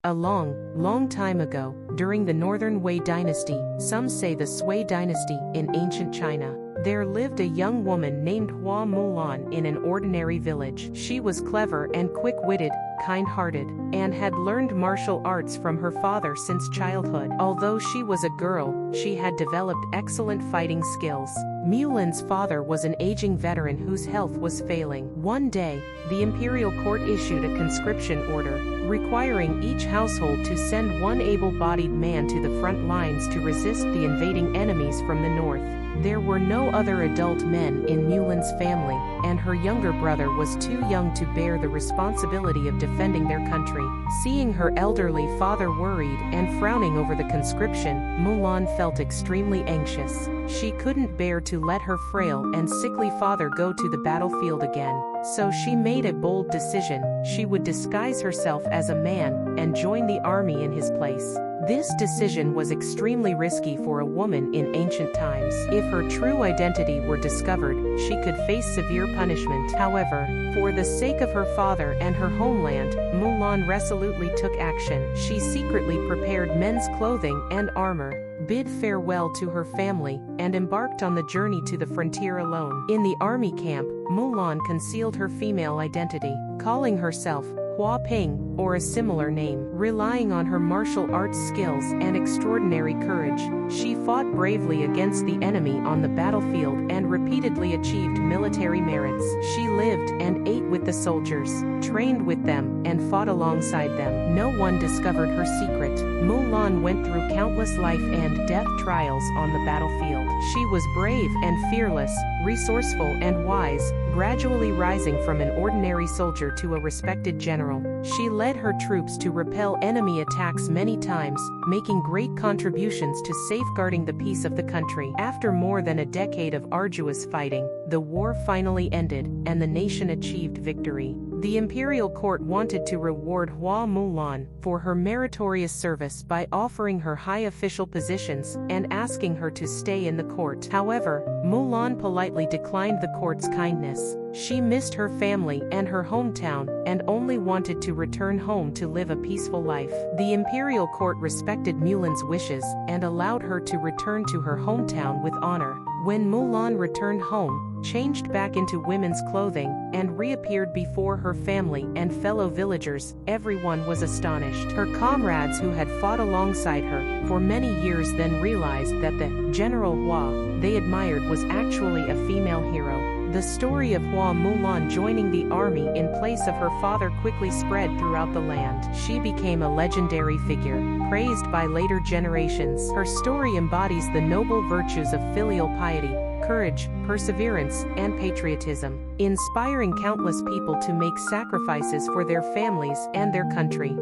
A long, long time ago, during the Northern Wei dynasty, some say the Sui dynasty, in ancient China, there lived a young woman named Hua Mulan in an ordinary village. She was clever and quick-witted, kind-hearted, and had learned martial arts from her father since childhood. Although she was a girl, she had developed excellent fighting skills. Mulan's father was an aging veteran whose health was failing. One day, the imperial court issued a conscription order, requiring each household to send one able-bodied man to the front lines to resist the invading enemies from the north. There were no other adult men in Mulan's family, and her younger brother was too young to bear the responsibility of defending their country. Seeing her elderly father worried and frowning over the conscription, Mulan felt extremely anxious. She couldn't bear to let her frail and sickly father go to the battlefield again, so she made a bold decision. She would disguise herself as a man and join the army in his place. This decision was extremely risky for a woman in ancient times. If her true identity were discovered, she could face severe punishment. However, for the sake of her father and her homeland, Mulan resolutely took action. She secretly prepared men's clothing and armor, bid farewell to her family, and embarked on the journey to the frontier alone. In the army camp, Mulan concealed her female identity, calling herself Hua Ping, or a similar name. Relying on her martial arts skills and extraordinary courage, she fought bravely against the enemy on the battlefield and repeatedly achieved military merits. She lived and ate with the soldiers, trained with them, and fought alongside them. No one discovered her secret. Mulan went through countless life and death trials on the battlefield. She was brave and fearless, resourceful and wise, gradually rising from an ordinary soldier to a respected general. She led her troops to repel enemy attacks many times, making great contributions to safeguarding the peace of the country. After more than a decade of arduous fighting, the war finally ended, and the nation achieved victory. The imperial court wanted to reward Hua Mulan for her meritorious service by offering her high official positions and asking her to stay in the court. However, Mulan politely declined the court's kindness. She missed her family and her hometown, and only wanted to return home to live a peaceful life. The imperial court respected Mulan's wishes and allowed her to return to her hometown with honor. When Mulan returned home, changed back into women's clothing, and reappeared before her family and fellow villagers, everyone was astonished. Her comrades who had fought alongside her for many years then realized that the General Hua they admired was actually a female hero. The story of Hua Mulan joining the army in place of her father quickly spread throughout the land. She became a legendary figure, praised by later generations. Her story embodies the noble virtues of filial piety, courage, perseverance, and patriotism, inspiring countless people to make sacrifices for their families and their country.